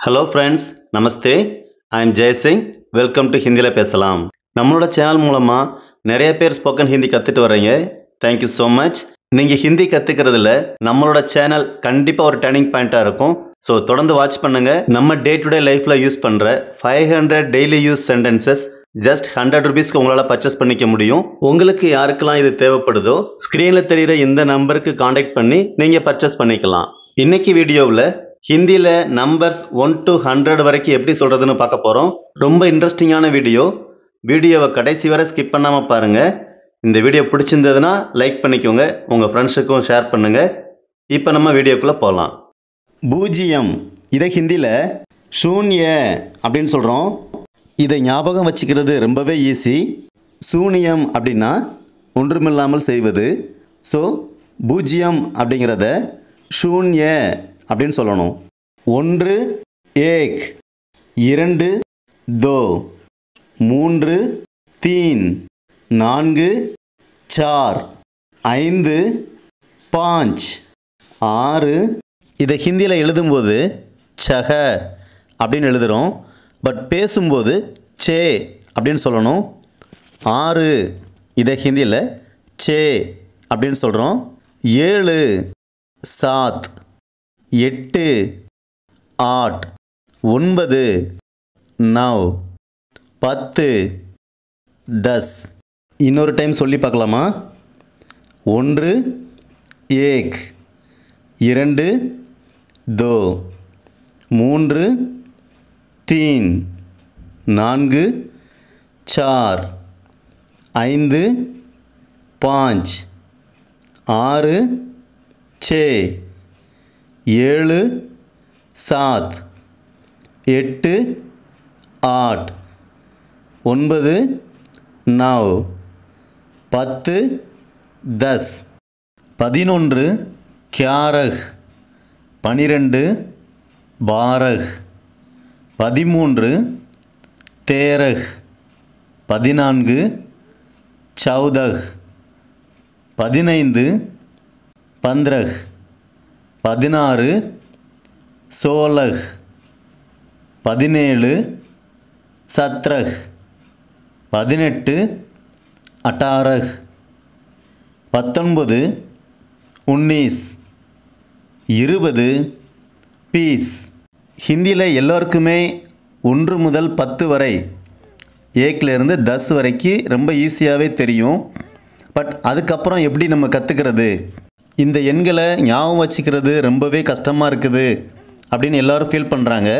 Hello friends, namaste. I am Jayasingh. Welcome to ஹிந்தியில் பேசலாம். நம்மளோட சேனல் மூலமாக நிறைய பேர் ஸ்போக்கன் ஹிந்தி கற்றுட்டு வர்றீங்க. Thank you so much. நீங்கள் ஹிந்தி கற்றுக்கிறதுல நம்மளோட சேனல் கண்டிப்பாக ஒரு டர்னிங் பாயிண்ட்டாக இருக்கும். ஸோ தொடர்ந்து வாட்ச் பண்ணுங்கள். நம்ம டே டு டே லைஃப்பில் யூஸ் பண்ணுற 500 டெய்லி யூஸ் சென்டென்சஸ் ஜஸ்ட் 100 ருபீஸ்க்கு உங்களால் பர்ச்சேஸ் பண்ணிக்க முடியும். உங்களுக்கு யாருக்கெல்லாம் இது தேவைப்படுதோ ஸ்க்ரீனில் தெரிகிற இந்த நம்பருக்கு காண்டாக்ட் பண்ணி நீங்கள் பர்ச்சேஸ் பண்ணிக்கலாம். இன்னைக்கு வீடியோவில் ஹிந்தியில் நம்பர்ஸ் 1 to 100 வரைக்கும் எப்படி சொல்கிறதுன்னு பார்க்க போகிறோம். ரொம்ப இன்ட்ரெஸ்டிங்கான வீடியோவை கடைசி வரை ஸ்கிப் பண்ணாமல் பாருங்கள். இந்த வீடியோ பிடிச்சிருந்ததுன்னா லைக் பண்ணிக்கோங்க, உங்கள் ஃப்ரெண்ட்ஸுக்கும் ஷேர் பண்ணுங்கள். இப்போ நம்ம வீடியோக்குள்ளே போகலாம். பூஜ்ஜியம், இதை ஹிந்தியில் சூன்ய அப்படின்னு சொல்கிறோம். இதை ஞாபகம் வச்சுக்கிறது ரொம்பவே ஈஸி. சூனியம் அப்படின்னா ஒன்றுமில்லாமல் செய்வது. ஸோ பூஜ்ஜியம் அப்படிங்கிறத சூன்ய அப்படின்னு சொல்லணும். 1 एक, 2 दो, 3 तीन, 4 चार, 5 पाँच, 6. இதை ஹிந்தியில் எழுதும்போது சக அப்படின்னு எழுதுகிறோம். பட் பேசும்போது சே அப்படின்னு சொல்லணும். 6, இதை ஹிந்தியில் சே அப்படின்னு சொல்கிறோம். 7 सात, 8 आठ, 9 9, 10 10. இன்னொரு டைம் சொல்லி பார்க்கலாமா? 1 एक, 2 दो, 3 तीन, 4 चार, 5 पाँच, 6 छः, 7 सात, 8 आठ, 9 9, 10 10. 11 ग्यारह, 12 बारह, 13 तेरह, 14 14, 15 15, 16 16, 17 17, 18 18, 19 19, 20 பீஸ். ஹிந்தியில் எல்லோருக்குமே 1 முதல் 10 வரை, ஏக்கிலேருந்து 10 வரைக்கும் ரொம்ப ஈஸியாகவே தெரியும். பட் அதுக்கப்புறம் எப்படி நம்ம கற்றுக்கிறது, இந்த எண்களை ஞாபகம் வச்சுக்கிறது ரொம்பவே கஷ்டமாக இருக்குது அப்படின்னு எல்லோரும் ஃபீல் பண்ணுறாங்க.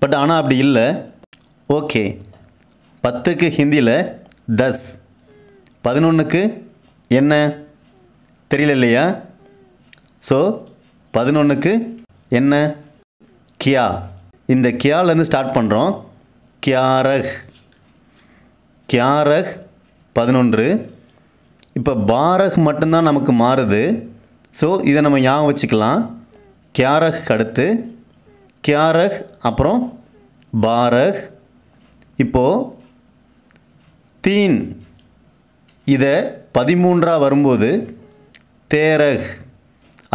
பட் ஆனால் அப்படி இல்லை. ஓகே, 10க்கு ஹிந்தியில் 10, 11க்கு என்ன தெரியல இல்லையா? ஸோ 11க்கு என்ன? கியா. இந்த கியாலேருந்து ஸ்டார்ட் பண்ணுறோம். கியாரக் கியாரக் 11. இப்போ பாரக் மட்டும்தான் நமக்கு மாறுது. ஸோ இதை நம்ம ஞாபகம் வச்சுக்கலாம். கியாரக் அடுத்து கியாரக், அப்புறம் பாரக். இப்போது தீன், இதை 13 வரும்போது தேரக்,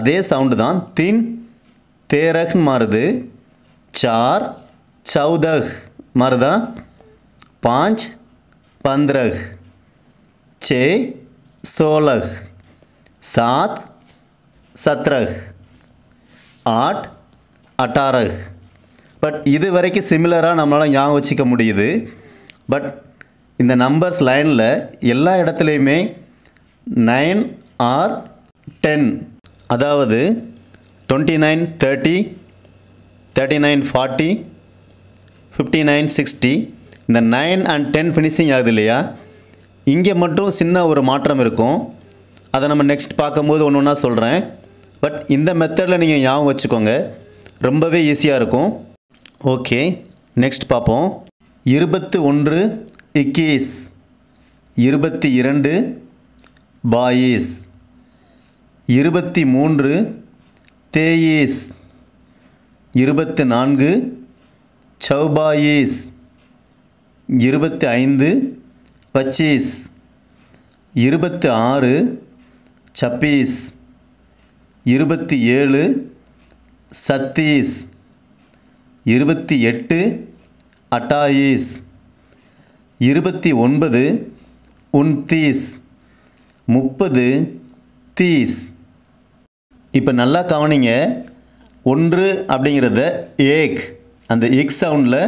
அதே சவுண்டு தான். தீன் தேரக்னு மாறுது. சார் 14 மாறுதா? 5 15, 6 16, 7 17, 8 18. பட் இது வரைக்கும் சிமிலராக நம்மளால் ஞாபகம் வச்சுக்க முடியுது. பட் இந்த நம்பர்ஸ் லைனில் எல்லா இடத்துலையுமே 9 ஆர் 10, அதாவது 29 30, 39 40, 59 60, இந்த 9 and 10 ஃபினிஷிங் ஆகுது இல்லையா? இங்கே மட்டும் சின்ன ஒரு மாற்றம் இருக்கும். அதை நம்ம நெக்ஸ்ட் பார்க்கும்போது ஒன்று ஒன்றா சொல்கிறேன். பட் இந்த மெத்தடில் நீங்கள் ஞாபகம் வச்சுக்கோங்க, ரொம்பவே ஈஸியாக இருக்கும். ஓகே, நெக்ஸ்ட் பார்ப்போம். 21 21, 22 22, 23 23, 24 24, 25 25, 26 26, 27 37, 28 28 29 29 30 30. இப்போ நல்லா கவனிங்க. 1 அப்படிங்கிறத ஏக் அந்த எக் சவுண்டில்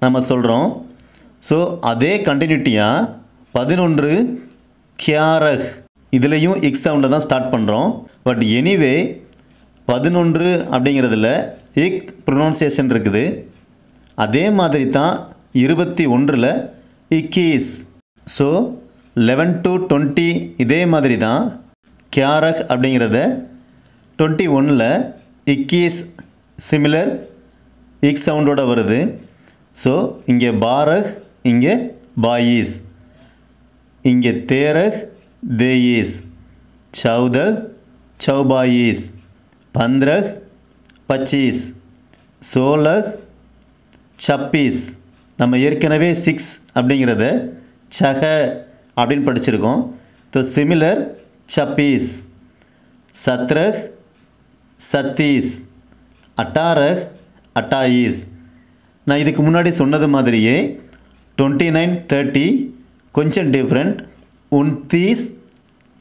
நம்ம சொல்கிறோம். ஸோ அதே கண்டினியூட்டியாக 11 கியாரக் இதுலேயும் எக் சவுண்டில் தான் ஸ்டார்ட் பண்ணுறோம். பட் எனிவே 11 அப்படிங்கிறதுல எக் ப்ரொனவுன்சியேஷன் இருக்குது. அதே மாதிரி தான் 21ல் இக்கீஸ். ஸோ 11 to 20 இதே மாதிரி தான் கியாரக் அப்படிங்கிறத 21ல் இக்கீஸ் சிமிலர் இக் சவுண்டோட வருது. ஸோ இங்கே பாரக், இங்கே பாயீஸ், இங்கே தேரக் தேயீஸ், சௌதக் சௌபாயீஸ், பந்திரக் பச்சீஸ், சோலக் சப்பீஸ். நம்ம ஏற்கனவே 6 அப்படிங்கிறத சக அப்படின்னு படிச்சிருக்கோம். ஸோ சிமிலர் சப்பீஸ், சத்ரக் சத்தீஸ், அட்டாரக் அட்டாயீஸ். நான் இதுக்கு முன்னாடி சொன்னது மாதிரியே 29 30 கொஞ்சம் டிஃப்ரெண்ட். 29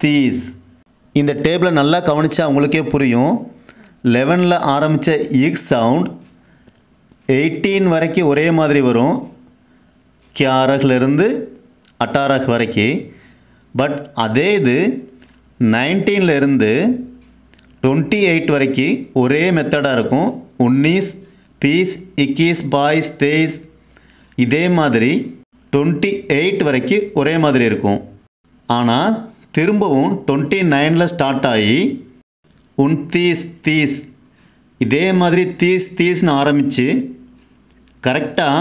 30. இந்த டேபிளை நல்லா கவனித்தா உங்களுக்கே புரியும். 11ல் ஆரம்பித்த இக் சவுண்ட் 18 வரைக்கும் ஒரே மாதிரி வரும், கியாரக்லேருந்து அட்டாரக் வரைக்கும். பட் அதே இது 19லேருந்து 28 வரைக்கும் ஒரே மெத்தடாக இருக்கும். 19 பீஸ், 21 பாய்ஸ், 23 இதே மாதிரி 28 வரைக்கும் ஒரே மாதிரி இருக்கும். ஆனால் திரும்பவும் 29ல் ஸ்டார்ட் ஆகி 29 30 இதே மாதிரி 30 30ன்னு ஆரம்பித்து கரெக்டாக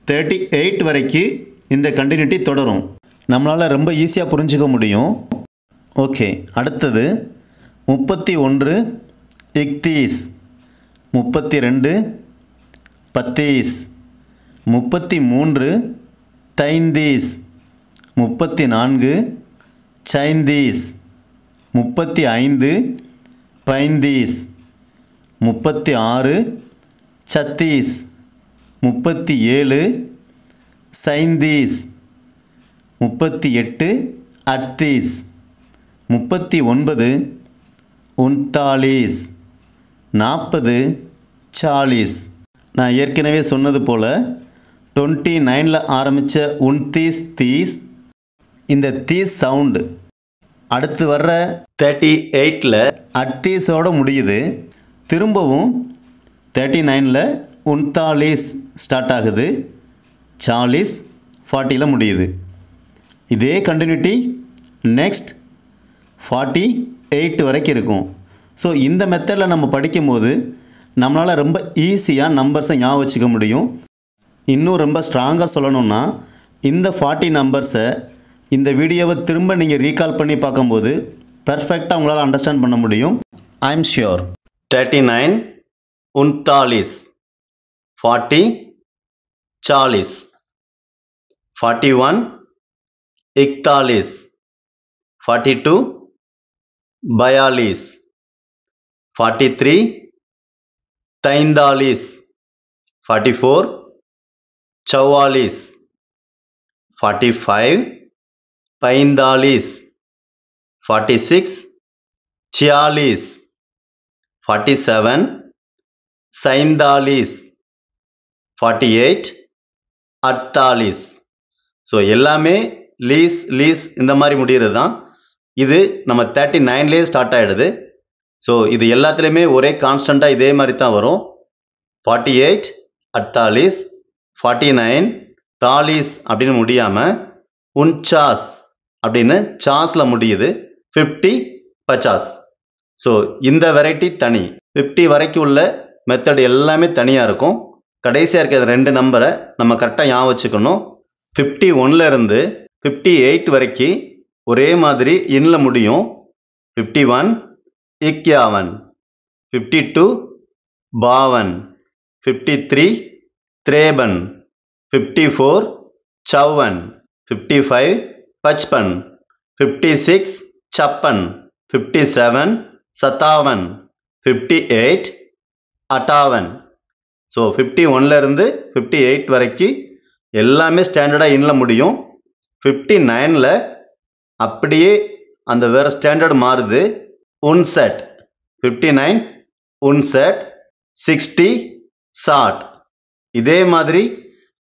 38 வரைக்கும் இந்த கண்டினியூட்டி தொடரும். நம்மளால் ரொம்ப ஈஸியாக புரிஞ்சுக்க முடியும். ஓகே, அடுத்தது 31 31 32 30 33 33 34 35 35 35 36 36 37 37 38 38 39 39 40 40. நான் ஏற்கனவே சொன்னது போல் 29ல் ஆரம்பித்த 29 30 இந்த தீஸ் சவுண்டு அடுத்து வர்ற 38ல் அத்தீஸோடு முடியுது. திரும்பவும் 39ல் 39 ஸ்டார்ட் ஆகுது, 40 40ல் முடியுது. இதே கண்டினியூட்டி நெக்ஸ்ட் 48 வரைக்கும் இருக்கும். ஸோ இந்த மெத்தடில் நம்ம படிக்கும்போது நம்மளால் ரொம்ப ஈஸியாக நம்பர்ஸை ஞாபகம் வச்சுக்க முடியும். இன்னும் ரொம்ப ஸ்ட்ராங்காக சொல்லணும்னா இந்த 40 நம்பர்ஸை இந்த வீடியோவை திரும்ப நீங்கள் ரீகால் பண்ணி பார்க்கும்போது பர்ஃபெக்டாக உங்களால் அண்டர்ஸ்டாண்ட் பண்ண முடியும். I am sure. 39 39 40 40 41 41 42 42 43 43 44 44 45 45 46 46 47 47 48 48. ஸோ எல்லாமே லீஸ் இந்த மாதிரி முடிகிறது தான். இது நம்ம 39லேயே ஸ்டார்ட் ஆகிடுது. ஸோ இது எல்லாத்துலேயுமே ஒரே கான்ஸ்டண்ட்டாக இதே மாதிரி தான் வரும். 48 48 49 40 அப்படின்னு முடியாமல் 49 அப்படின்னு சாஸில் முடியுது. 50 50. ஸோ இந்த வெரைட்டி தனி. 50 வரைக்கும் உள்ள மெத்தட் எல்லாமே தனியாக இருக்கும். கடைசியாக இருக்கிற 2 நம்பரை நம்ம கரெக்டாக ஞாபகம் வச்சுக்கணும். 51லேருந்து 58 வரைக்கும் ஒரே மாதிரி இன்னில் முடியும். 51 51, 52 52, 53 53, 54 54, 55 55, 56 56, 57 57, 58 58. ஸோ 51லேருந்து 58 வரைக்கும் எல்லாமே ஸ்டாண்டர்டாக இன்ல முடியும். 59ல் அப்படியே அந்த வேறு ஸ்டாண்டர்ட் மாறுது. உன்செட் 59 உன்செட் 60 சாட். இதே மாதிரி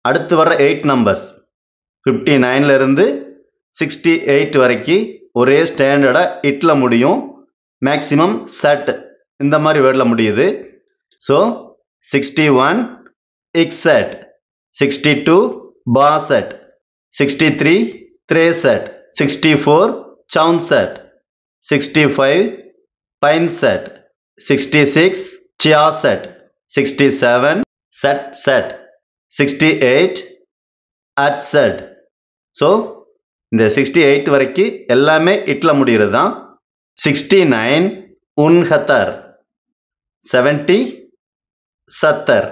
அடுத்து வர 8 நம்பர்ஸ் 59லேருந்து 68 வரைக்கும் ஒரே ஸ்டாண்டர்டாக இட்ல முடியும். மேக்ஸிமம் செட் இந்த மாதிரி வேர்டில் முடியுது. ஸோ 61 இக்செட், 62 பாசெட், 63 த்ரேசெட், 64 சவுன்செட், 65 பைன்செட், 66 சியாசெட், 67 செட் செட், 68 அட்செட். ஸோ இந்த 68 வரைக்கும் எல்லாமே இட்ல முடிகிறது தான். 69 உன்ஹத்தர், 70 சத்தர்,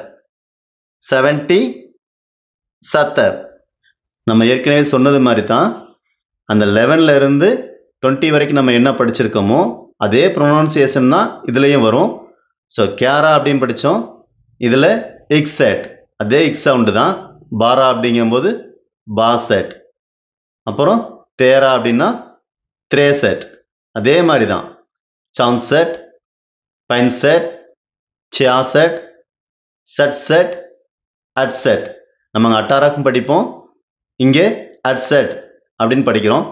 70 சத்தர். நம்ம ஏற்கனவே சொன்னது மாதிரி தான் அந்த 11லேருந்து 20 வரைக்கும் நம்ம என்ன படிச்சிருக்கோமோ அதே ப்ரொனவுன்சியேஷன் தான் இதுலேயும் வரும். ஸோ கேரா அப்படின்னு படித்தோம், இதில் இக்செட் அதே இக் சவுண்டு தான். பாரா அப்படிங்கும்போது பாசெட், அப்புறம் தேரா அப்படின்னா த்ரேசெட் அதே மாதிரி தான். சவுன்செட், பைன்செட், சியாசெட், செட்செட், அட்செட். நம்ம அட்டாராக்கும் படிப்போம், இங்கே அட்செட் அப்படின்னு படிக்கிறோம்.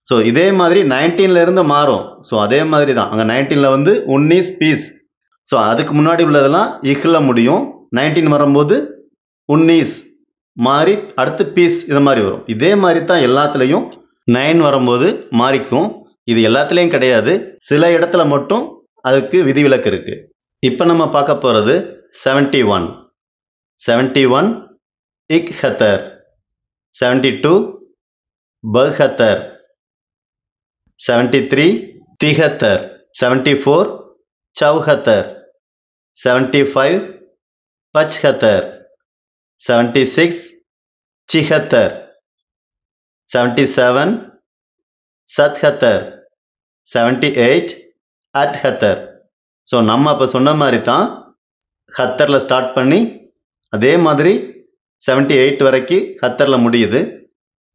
ஸோ இதே மாதிரி 19லேருந்து மாறும். ஸோ அதே மாதிரி தான் அங்கே 19ல் வந்து உன்னீஸ் பீஸ். ஸோ அதுக்கு முன்னாடி உள்ளதெல்லாம் இஹ்ல முடியும். 19 வரும்போது உன்னீஸ் மாறி அடுத்து பீஸ் இது மாதிரி வரும். இதே மாதிரி தான் எல்லாத்துலேயும் 9 வரும்போது மாறிக்கும். இது எல்லாத்துலேயும் கிடையாது, சில இடத்துல மட்டும் அதுக்கு விதிவிலக்கு இருக்கு. இப்போ நம்ம பார்க்க போகிறது 71. 71 இக்ஹத்தர், 72 பஹத்தர், 73 திஹத்தர், 74 சௌஹத்தர், 75 பச்ஹத்தர், 76 சிஹத்தர், 77 சத்ஹத்தர், 78 அட்ஹத்தர். ஸோ நம்ம அப்போ சொன்ன மாதிரி தான் ஹத்தரில் ஸ்டார்ட் பண்ணி அதே மாதிரி 78 வரைக்கும் ஹத்தரில் முடியுது.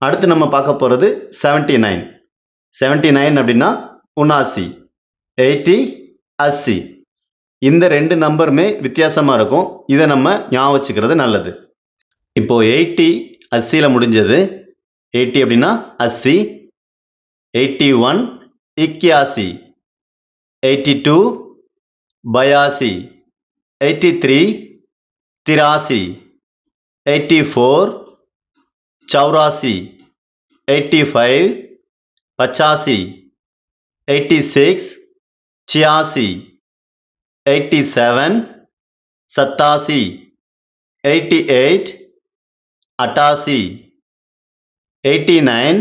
அடுத்து நம்ம பார்க்க போகிறது 79. 79 அப்படின்னா 79, 80 80. இந்த ரெண்டு நம்பருமே வித்தியாசமாக இருக்கும். இதை நம்ம ஞாபகம் வச்சுக்கிறது நல்லது. இப்போது 80 80ல் முடிஞ்சது. 80 அப்படின்னா 80. 81 81, 82 82, 83 83, 84 84, 85 85, 86 86, 87 87, 88 88, 89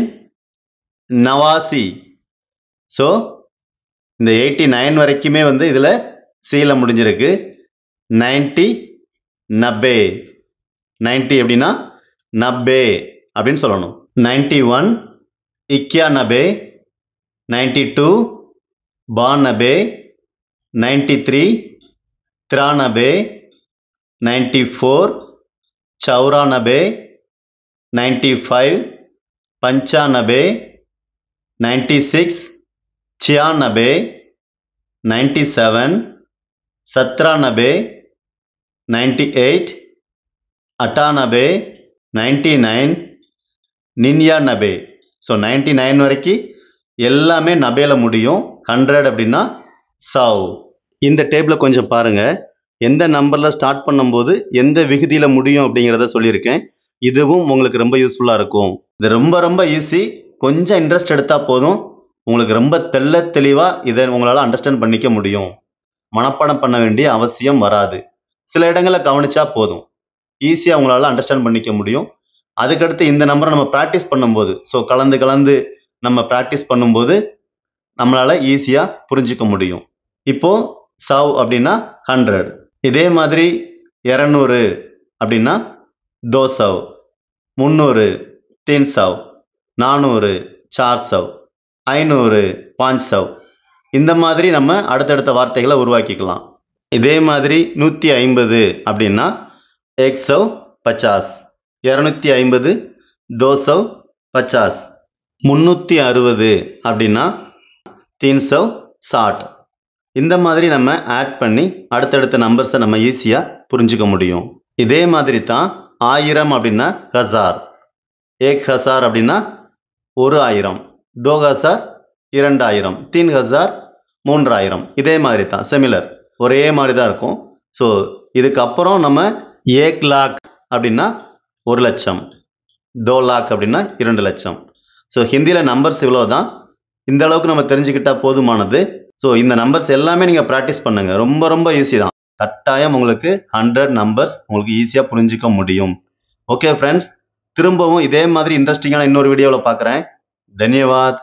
89. ஸோ இந்த 89 வரைக்குமே வந்து இதில் சியில் முடிஞ்சிருக்கு. 90 90, 90 அப்படின்னா 90 அப்படின்னு சொல்லணும். 91 91, 92 92, 93 93, 94 94, 95 95, 96 96, 97 97, 98 98, 99 99. ஸோ 99 வரைக்கும் எல்லாமே நபேல முடியும். 100 அப்படின்னா சாவ். இந்த டேபிளை கொஞ்சம் பாருங்கள். எந்த நம்பரில் ஸ்டார்ட் பண்ணும்போது எந்த விகுதியில் முடியும் அப்படிங்கிறத சொல்லியிருக்கேன். இதுவும் உங்களுக்கு ரொம்ப யூஸ்ஃபுல்லாக இருக்கும். இது ரொம்ப ரொம்ப ஈஸி. கொஞ்சம் இன்ட்ரெஸ்ட் எடுத்தால் போதும், உங்களுக்கு ரொம்ப தெளிவாக இதை உங்களால் அண்டர்ஸ்டாண்ட் பண்ணிக்க முடியும். மனப்பாடம் பண்ண வேண்டிய அவசியம் வராது. சில இடங்களை கவனிச்சா போதும், ஈஸியாக உங்களால் அண்டர்ஸ்டாண்ட் பண்ணிக்க முடியும். அதுக்கடுத்து இந்த நம்பரை நம்ம ப்ராக்டிஸ் பண்ணும்போது, ஸோ கலந்து நம்ம ப்ராக்டிஸ் பண்ணும்போது நம்மளால் ஈஸியாக புரிஞ்சிக்க முடியும். இப்போது சாவ் அப்படின்னா 100. இதே மாதிரி 200 அப்படின்னா 200, 300 300, 400 400, 500 500. இந்த மாதிரி நம்ம அடுத்தடுத்த வார்த்தைகளை உருவாக்கிக்கலாம். இதே மாதிரி 150 அப்படின்னா 150 250 250 360 அப்படின்னா 360. இந்த மாதிரி நம்ம ஆட் பண்ணி அடுத்தடுத்த நம்பர்ஸை நம்ம ஈஸியாக புரிஞ்சுக்க முடியும். இதே மாதிரி தான் 1000 அப்படின்னா ஹசார், 1000 அப்படின்னா 1000, 2000 2000, 3000 3000. இதே மாதிரி தான் சிமிலர், ஒரே மாதிரி தான் இருக்கும். ஸோ இதுக்கப்புறம் நம்ம 1 लाख அப்படின்னா 1 லட்சம், 2 लाख அப்படின்னா 2 லட்சம். ஸோ ஹிந்தியில் நம்பர்ஸ் இவ்வளோ தான். இந்த அளவுக்கு நம்ம தெரிஞ்சுக்கிட்டா போதுமானது. ஸோ இந்த நம்பர்ஸ் எல்லாமே நீங்கள் ப்ராக்டிஸ் பண்ணுங்க, ரொம்ப ரொம்ப ஈஸி தான். கட்டாயம் உங்களுக்கு 100 நம்பர்ஸ் உங்களுக்கு ஈஸியாக புரிஞ்சிக்க முடியும். ஓகே ஃப்ரெண்ட்ஸ், திரும்பவும் இதே மாதிரி இன்ட்ரெஸ்டிங்கான இன்னொரு வீடியோவில் பார்க்குறேன். தன்யவாத்.